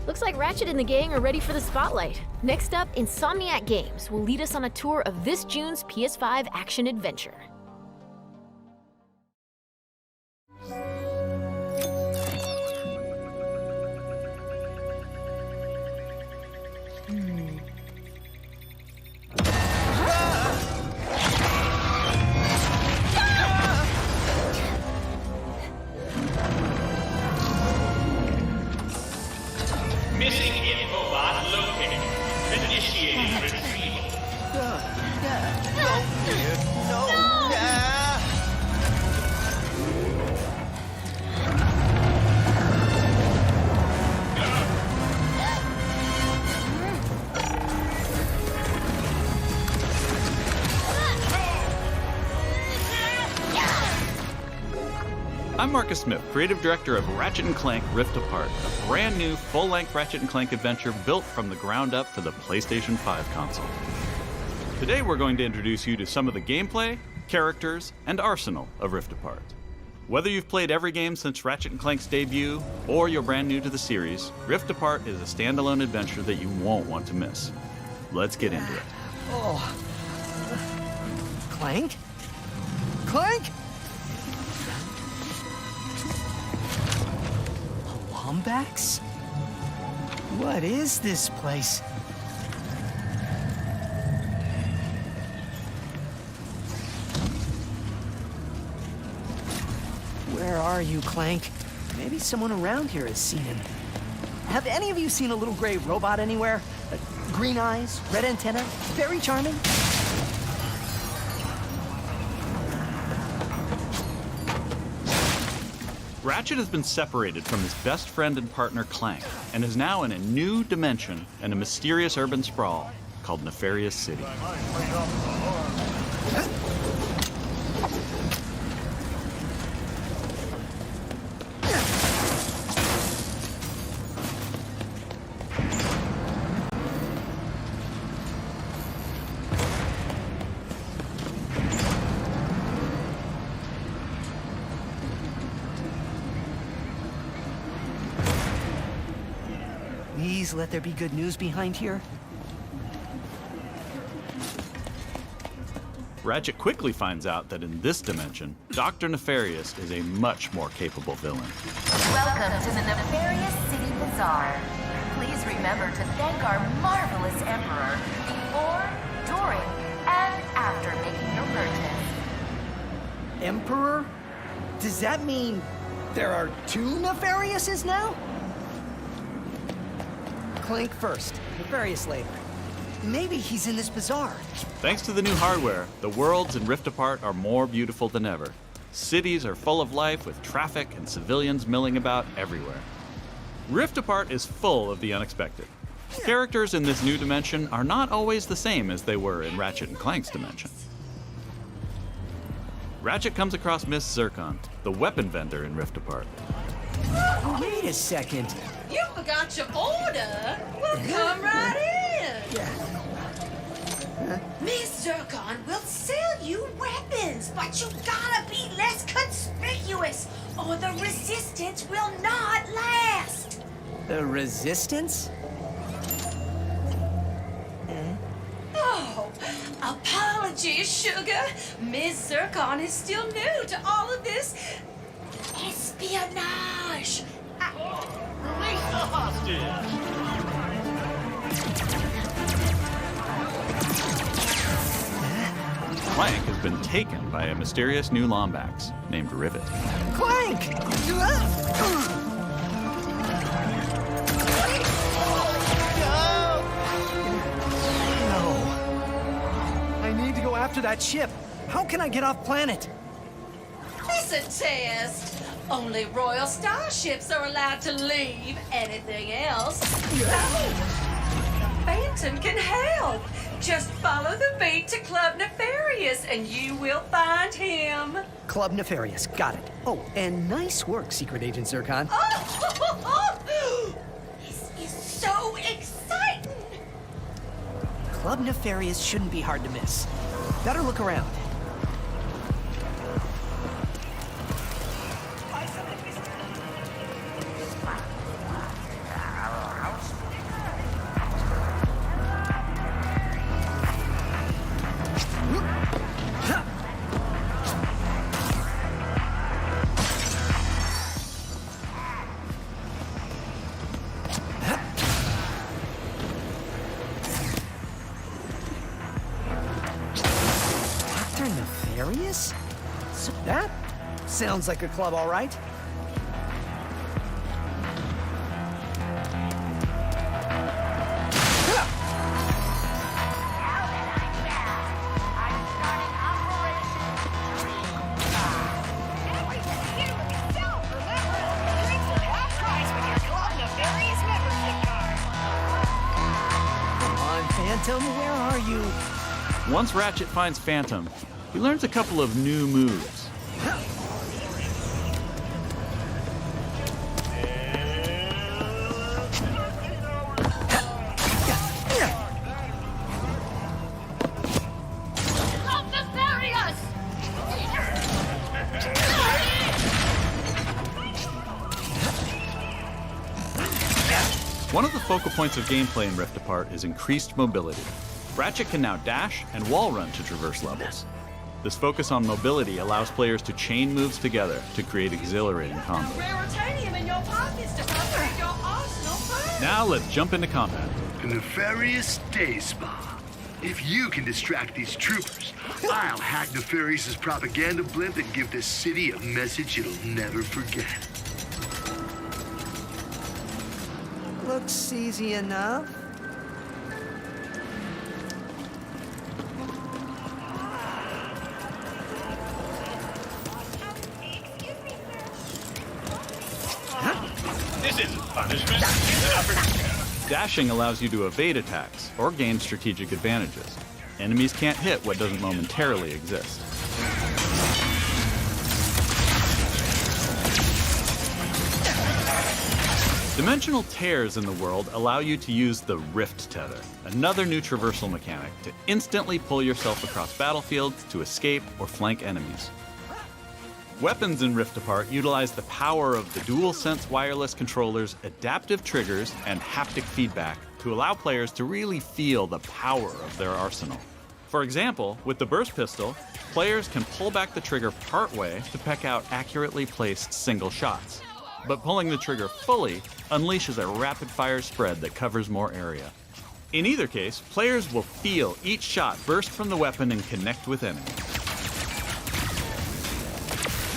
Looks like Ratchet and the gang are ready for the spotlight. Next up, Insomniac Games will lead us on a tour of this June's PS5 action-adventure. Missing info bot located. Initiating retrieval. I'm Marcus Smith, creative director of Ratchet and Clank Rift Apart, a brand new full-length Ratchet and Clank adventure built from the ground up for the PlayStation 5 console. Today we're going to introduce you to some of the gameplay, characters, and arsenal of Rift Apart. Whether you've played every game since Ratchet and Clank's debut, or you're brand new to the series, Rift Apart is a standalone adventure that you won't want to miss. Let's get into it. Oh. Clank? Clank? Lombax? What is this place? Where are you, Clank? Maybe someone around here has seen him. Have any of you seen a little gray robot anywhere? Green eyes, red antenna, very charming? Ratchet has been separated from his best friend and partner Clank, and is now in a new dimension in a mysterious urban sprawl called Nefarious City. Please let there be good news behind here. Ratchet quickly finds out that in this dimension, Dr. Nefarious is a much more capable villain. Welcome to the Nefarious City Bazaar. Please remember to thank our marvelous Emperor before, during, and after making your purchase. Emperor? Does that mean there are two Nefariouses now? Clank first, Nefarious later. Maybe he's in this bazaar. Thanks to the new hardware, the worlds in Rift Apart are more beautiful than ever. Cities are full of life with traffic and civilians milling about everywhere. Rift Apart is full of the unexpected. Characters in this new dimension are not always the same as they were in Ratchet and Clank's dimension. Ratchet comes across Miss Zircon, the weapon vendor in Rift Apart. Wait a second. You forgot your order? Well, come right in. Miss Zircon will sell you weapons, but you gotta be less conspicuous, or the resistance will not last. The Resistance? Oh, apologies, sugar. Miss Zircon is still new to all of this espionage. Release the hostage! Clank has been taken by a mysterious new Lombax named Rivet. Clank! No. I need to go after that ship. How can I get off planet? Listen, Test. Only royal starships are allowed to leave. Anything else? No. Phantom can help. Just follow the beat to Club Nefarious and you will find him. Club Nefarious, got it. Oh, and nice work, Secret Agent Zircon. Oh, this is so exciting. Club Nefarious shouldn't be hard to miss. Better look around. nefarious? So that sounds like a club, all right. Phantom, where are you? Once Ratchet finds Phantom, he learns a couple of new moves. One of the focal points of gameplay in Rift Apart is increased mobility. Ratchet can now dash and wall run to traverse levels. This focus on mobility allows players to chain moves together to create exhilarating combos. Now let's jump into combat. A nefarious day spa. If you can distract these troopers, I'll hack Nefarious' propaganda blimp and give this city a message it'll never forget. Looks easy enough. This isn't punishment, it's an opportunity. Dashing allows you to evade attacks or gain strategic advantages. Enemies can't hit what doesn't momentarily exist. Dimensional tears in the world allow you to use the Rift Tether, another new traversal mechanic to instantly pull yourself across battlefields to escape or flank enemies. Weapons in Rift Apart utilize the power of the DualSense wireless controller's adaptive triggers and haptic feedback to allow players to really feel the power of their arsenal. For example, with the burst pistol, players can pull back the trigger partway to peck out accurately placed single shots. But pulling the trigger fully unleashes a rapid-fire spread that covers more area. In either case, players will feel each shot burst from the weapon and connect with enemies.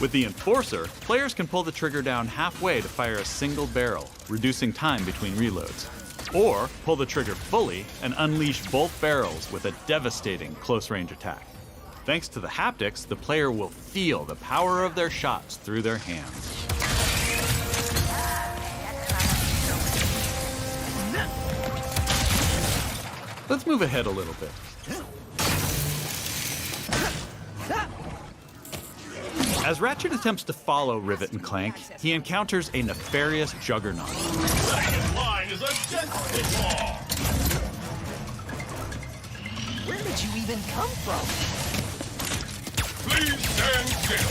With the Enforcer, players can pull the trigger down halfway to fire a single barrel, reducing time between reloads. Or pull the trigger fully and unleash both barrels with a devastating close-range attack. Thanks to the haptics, the player will feel the power of their shots through their hands. Let's move ahead a little bit. As Ratchet attempts to follow Rivet and Clank, he encounters a nefarious juggernaut. Second line is against the law. Where did you even come from? Please stand still.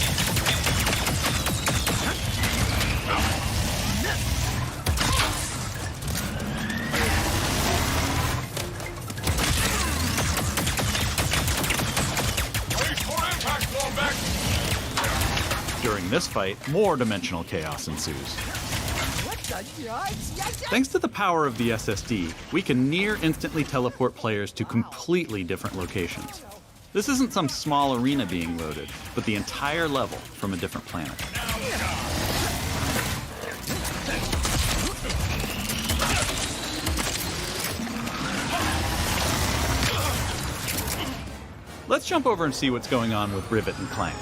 Wait for impact, Wombat. During this fight, more dimensional chaos ensues. Thanks to the power of the SSD, we can near instantly teleport players to completely different locations. This isn't some small arena being loaded, but the entire level from a different planet. Let's jump over and see what's going on with Rivet and Clank.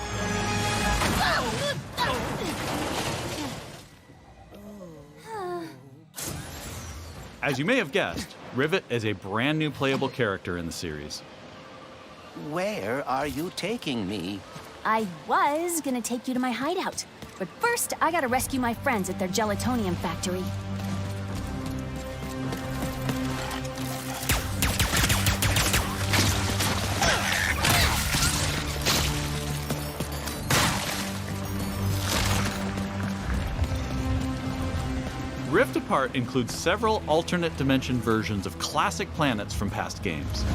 As you may have guessed, Rivet is a brand new playable character in the series. Where are you taking me? I was gonna take you to my hideout, but first I gotta rescue my friends at their gelatonium factory. Rift Apart includes several alternate dimension versions of classic planets from past games.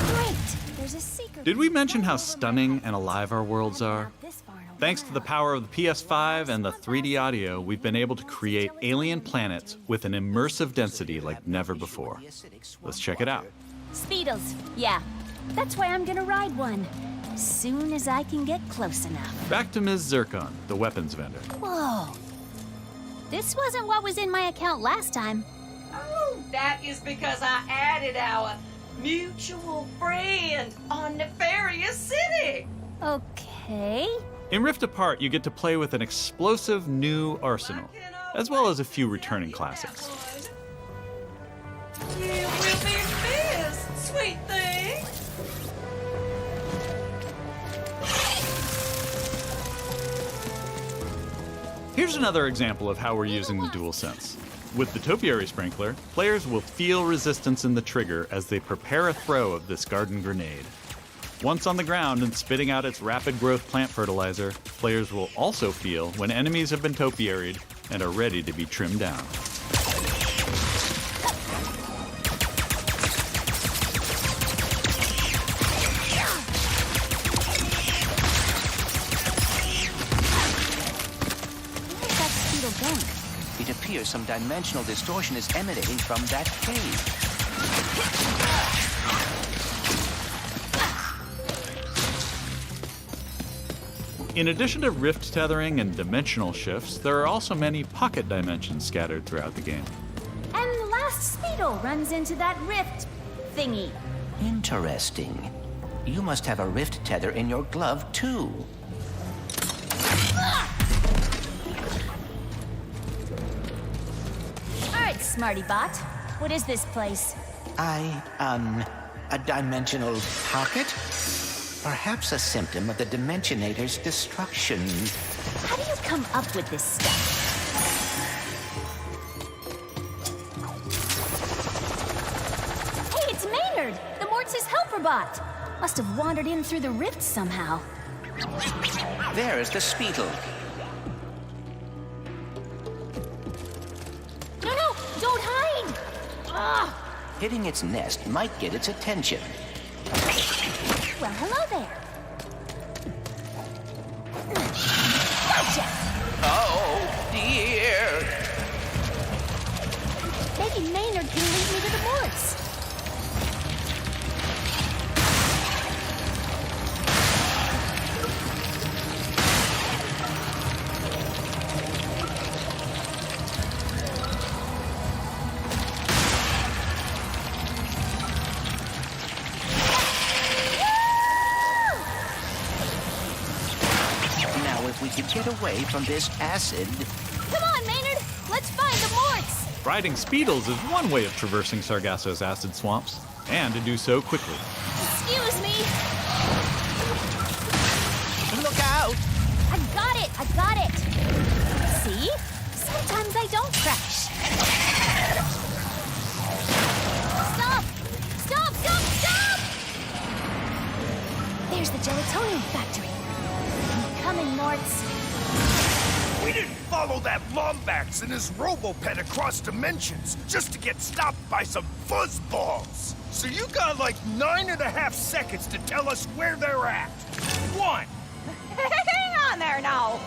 Great! There's a secret. Did we mention how stunning and alive our worlds are? This far and Thanks to the power of the PS5 and the 3D audio, we've been able to create alien planets with an immersive density like never before. Let's check it out. Speedles, yeah. That's why I'm gonna ride one. Soon as I can get close enough. Back to Ms. Zircon, the weapons vendor. Whoa. This wasn't what was in my account last time. Oh, that is because I added our mutual friend on Nefarious City. Okay. In Rift Apart, you get to play with an explosive new arsenal, as well as a few returning classics. You will be missed, sweet thing. Here's another example of how we're using the DualSense. With the Topiary Sprinkler, players will feel resistance in the trigger as they prepare a throw of this garden grenade. Once on the ground and spitting out its rapid growth plant fertilizer, players will also feel when enemies have been topiaried and are ready to be trimmed down. Where's that Speedle going? It appears some dimensional distortion is emanating from that cave. In addition to rift tethering and dimensional shifts, there are also many pocket dimensions scattered throughout the game. And the last Speedle runs into that rift thingy. Interesting. You must have a rift tether in your glove, too. All right, Smarty Bot. What is this place? A dimensional pocket? Perhaps a symptom of the Dimensionator's destruction. How do you come up with this stuff? Hey, it's Maynard, the Mortis helper bot. Must have wandered in through the rift somehow. There is the Speedle. No, don't hide! Ah! Hitting its nest might get its attention. Well, hello there. Gotcha! Oh, dear! Maybe Maynard can lead me to the Mortis. We could get away from this acid. Come on, Maynard! Let's find the Morts! Riding Speedles is one way of traversing Sargasso's acid swamps, and to do so quickly. Excuse me! Look out! I got it! See? Sometimes I don't crash. Stop! There's the gelatonium factory. Coming, Morts. We didn't follow that Lombax and his Robopet across dimensions just to get stopped by some fuzzballs. So you got like 9.5 seconds to tell us where they're at. 1. Hang on there now.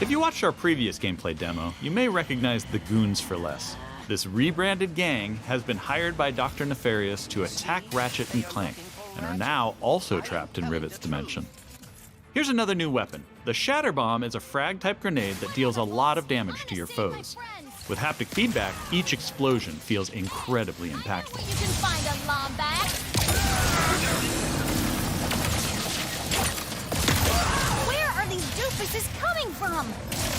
If you watched our previous gameplay demo, you may recognize the Goons for Less. This rebranded gang has been hired by Dr. Nefarious to attack Ratchet and Clank, and are now also trapped in Rivet's dimension. Here's another new weapon. The Shatter Bomb is a frag-type grenade that deals a lot of damage to your foes. With haptic feedback, each explosion feels incredibly impactful. You can find a Lombax. Where are these doofuses coming from?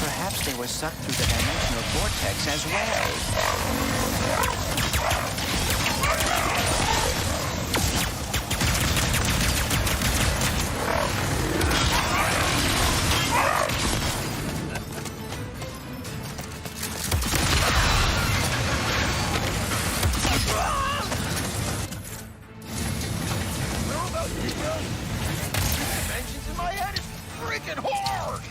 Perhaps they were sucked through the dimensional vortex as well. Dimensions in my head is freaking hard!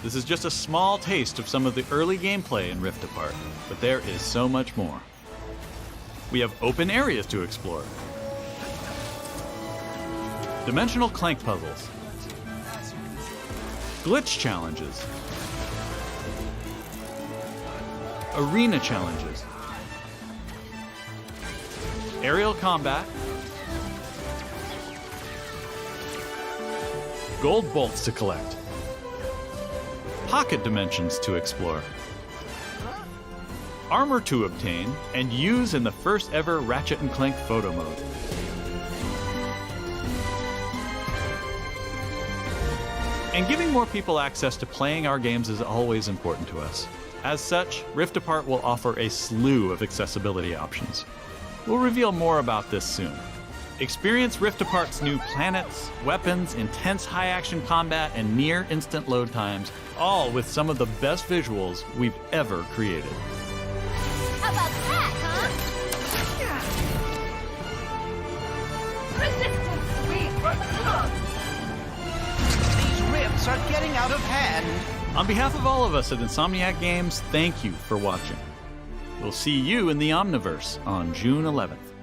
This is just a small taste of some of the early gameplay in Rift Apart, but there is so much more. We have open areas to explore, dimensional Clank puzzles, glitch challenges, arena challenges, aerial combat, gold bolts to collect, pocket dimensions to explore, armor to obtain and use in the first ever Ratchet and Clank photo mode. And giving more people access to playing our games is always important to us. As such, Rift Apart will offer a slew of accessibility options. We'll reveal more about this soon. Experience Rift Apart's new planets, weapons, intense high-action combat, and near-instant load times, all with some of the best visuals we've ever created. How about that, huh? These rifts are getting out of hand. On behalf of all of us at Insomniac Games, thank you for watching. We'll see you in the Omniverse on June 11th.